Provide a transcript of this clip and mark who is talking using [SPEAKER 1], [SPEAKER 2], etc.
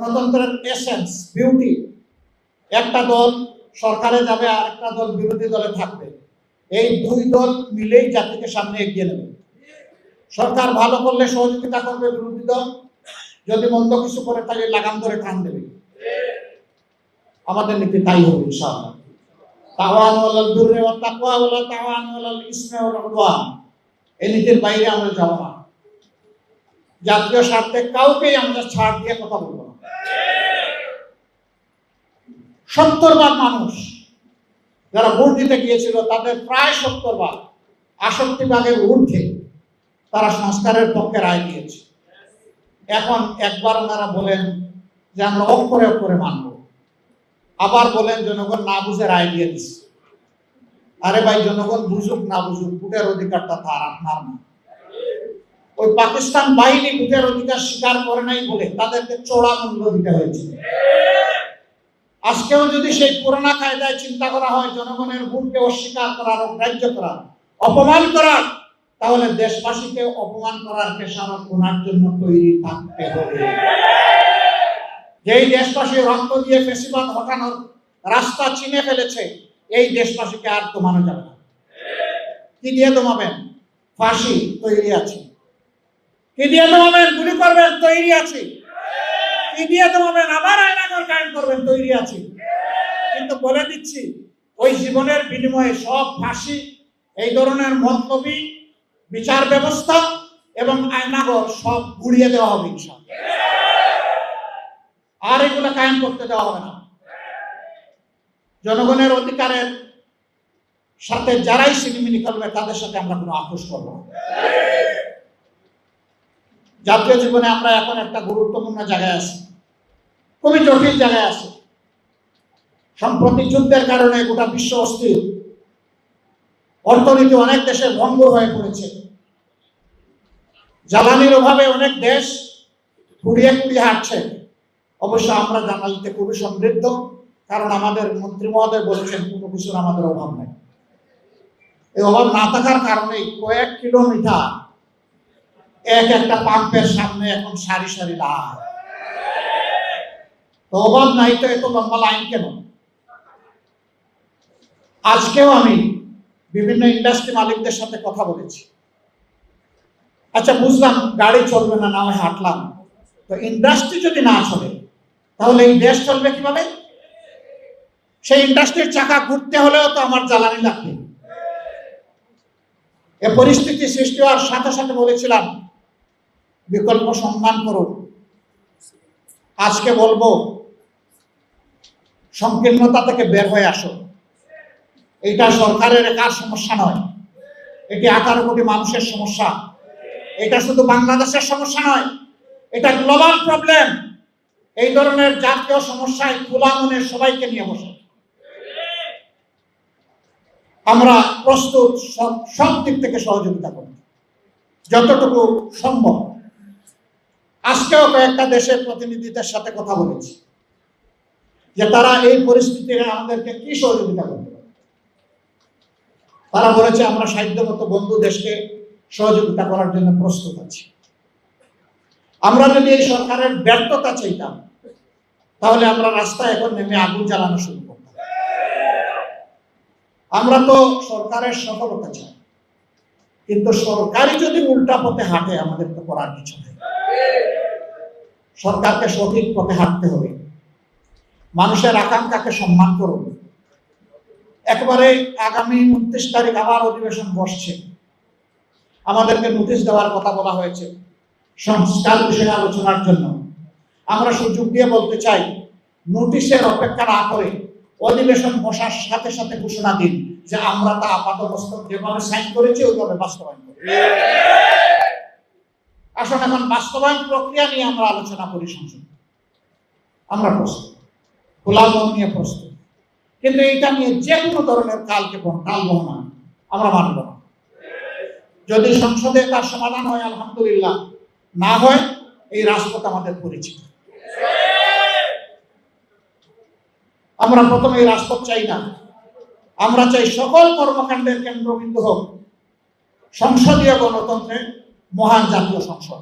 [SPEAKER 1] গণতন্ত্রের essence, beauty. একটা দল সরকারে যাবে আর একটা দল বিরোধী দলে থাকবে, এই দুই দল মিলেই জাতিকে সামনে এগিয়ে নেবে। সরকার ভালো করলে সহযোগিতা করবে বিরোধী দল, যদি মন্দ কিছু করে তাহলে লাগাম ধরে টান দেবে। আমাদের নীতি তাই হবে ইনশাআল্লাহ। তাওয়ানু আলাল বিররি ওয়াত তাকওয়া ওয়ালা তাওয়ানু আলাল ইসমি ওয়াল উদওয়ান। এই নীতির বাইরে আমরা যাব না। জাতীয় স্বার্থে কাউকেই আমরা ছাড় দিয়ে কথা বলবো না। 70 ভাগ মানুষ যারা ভোট দিতে গিয়েছিল তাদের প্রায় 70 ভাগ, 68 ভাগের ঊর্ধ্বে তারা সংস্কারের পক্ষে রায় দিয়েছে। এখন একবার ওনারা বলেন যে আমরা অক্ষরে অক্ষরে মানব, আবার বলেন জনগণ না বুঝে রায় দিয়ে দিচ্ছে। আরে ভাই, জনগণ বুঝুক না বুঝুক, ভোটের অধিকারটা তার, আপনার না। ওই পাকিস্তান বাহিনী ভোটের অধিকার স্বীকার করে নাই বলে তাদেরকে চড়া মূল্য দিতে হয়েছে। আজকেও যদি সেই পুরোনো কায়দায় চিন্তা করা হয় জনগণের ভোটকে অস্বীকার করার, অগ্রাহ্য করার, অপমান করার, তাহলে দেশবাসীকে অপমান করার খেসারত গোনার জন্য তৈরি থাকতে হবে। যেই দেশবাসী রক্ত দিয়ে ফেসিবাদ হটানোর রাস্তা চিনে ফেলেছে, এই দেশবাসীকে আর দমানো যাবে না। কি দিয়ে দমাবেন? ফাঁসি, তৈরি আছে। কি দিয়ে দমাবেন? গুলি করবেন, তৈরি আছে। কি দিয়ে দমাবেন? আবার আয়নাঘর কায়েম করবেন, তৈরি আছে। কিন্তু বলে দিচ্ছি, ওই জীবনের বিনিময়ে সব ফাঁসি, এই ধরনের মতলবী বিচার ব্যবস্থা এবং আয়নাঘর সব গুড়িয়ে দেওয়া হবে ইনশাআল্লাহ। আর এগুলো কায়েম করতে দেওয়া হবে না। জনগণের অধিকারের সাথে যারাই সিনেমিনি করবে তাদের সাথে আমরা কোনো আপোষ করব না। জাতীয় জীবনে আমরা এখন একটা গুরুত্বপূর্ণ জায়গায় আছি, খুবই জটিল জায়গায় আছি। সম্প্রতি যুদ্ধের কারণে গোটা বিশ্ব অস্থির, অর্থনীতি অনেক দেশে ভঙ্গ হয়ে পড়েছে। জ্বালানির অভাবে অনেক দেশ কুড়িয়ে কুড়িয়ে হাঁটছে। অবশ্য আমরা জ্বালানিতে খুবই সমৃদ্ধ, কারণ আমাদের মন্ত্রী মহোদয় বলেছেন কোনো কিছুর আমাদের অভাব নেই। এই অভাব না থাকার কারণেই কয়েক কিলোমিটার একটা পাম্পের সামনে এখন সারি সারি লাইন। তো অভাব নাই তো এত লম্বা লাইন কেন? আজকেও আমি বিভিন্ন ইন্ডাস্ট্রি মালিকদের সাথে কথা বলেছি। আচ্ছা, বুঝলাম গাড়ি চলবে না, না হয় হাঁটলাম, তো ইন্ডাস্ট্রি যদি না চলে তাহলে এই দেশ চলবে কিভাবে? সেই ইন্ডাস্ট্রির চাকা ঘুরতে হলেও তো আমার জ্বালানি লাগবে। এ পরিস্থিতি সৃষ্টি হওয়ার সাথে সাথে বলেছিলাম বিকল্প সন্ধান করুন। আজকে বলবো সংকীর্ণতা থেকে বের হয়ে আসো। এটা সরকারের একার সমস্যা নয়, এটি 18 কোটি মানুষের সমস্যা। এটা শুধু বাংলাদেশের সমস্যা নয়, এটা গ্লোবাল প্রবলেম। এই ধরনের জাতীয় সমস্যায় খোলা মনে সবাইকে নিয়ে বসে আমরা প্রস্তুত সব দিক থেকে সহযোগিতা করব যতটুকু সম্ভব। আজকেও কয়েকটা দেশের প্রতিনিধিদের সাথে কথা বলেছি যে তারা এই পরিস্থিতিতে আমাদেরকে কি সহযোগিতা করতে পারে। তারা বলেছে আমরা সাধ্যমতো বন্ধু দেশকে সহযোগিতা করার জন্য প্রস্তুত আছি। আমরা যদি এই সরকারের ব্যর্থতা চাইতাম তাহলে আমরা রাস্তায় এখন নেমে আগুন জ্বালানো শুরু করতাম। আমরা তো সরকারের সফলতা চাই, কিন্তু সরকারই যদি উল্টা পথে হাঁটে আমাদের তো করার কিছু নেই। সরকারকে সঠিক পথে হাঁটতে হবে। মানুষের আকাঙ্ক্ষাকে সম্মান করুন। একবারে আগামী 29 তারিখ আবার অধিবেশন বসছে, আমাদেরকে নোটিশ দেওয়ার কথা বলা হয়েছে সংস্কার বিষয়ে আলোচনার জন্য। আমরা সুযোগ দিয়ে বলতে চাই, নোটিশের অপেক্ষা না করে অধিবেশন বসার সাথে সাথে ঘোষণা দিন যে আমরা তা আপাতমস্তক যেভাবে সাইন করেছি ওইভাবে বাস্তবায়ন করি। আসলে এখন বাস্তবায়ন প্রক্রিয়া নিয়ে আমরা আলোচনা করি সংসদ। আমরা প্রস্তুত, খোলা মন নিয়ে প্রস্তুত, কিন্তু এইটা নিয়ে যে কোনো ধরনের কালবহনা আমরা মানব না। যদি সংসদে তার সমাধান হয় আলহামদুলিল্লাহ, না হয় এই রাজপথ আমাদের পরিচিত। আমরা প্রথমে এই রাজপথ চাই না, আমরা চাই সকল কর্মকাণ্ডের কেন্দ্রবিন্দু হোক সংসদীয় গণতন্ত্রের মহান জাতীয় সংসদ।